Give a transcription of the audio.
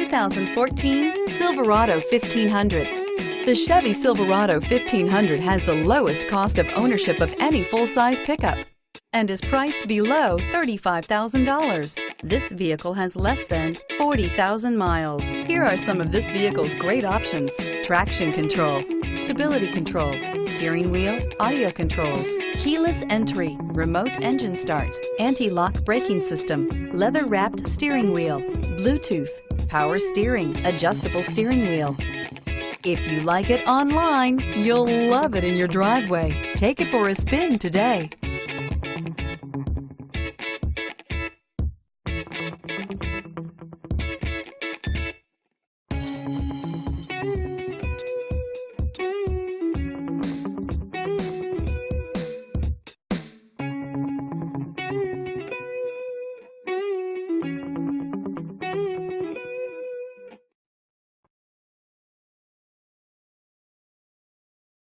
2014 Silverado 1500. The Chevy Silverado 1500 has the lowest cost of ownership of any full-size pickup and is priced below $35,000. This vehicle has less than 40,000 miles. Here are some of this vehicle's great options: traction control, stability control, steering wheel audio controls, keyless entry, remote engine start, anti-lock braking system, leather-wrapped steering wheel, Bluetooth, power steering, adjustable steering wheel. If you like it online, you'll love it in your driveway. Take it for a spin today.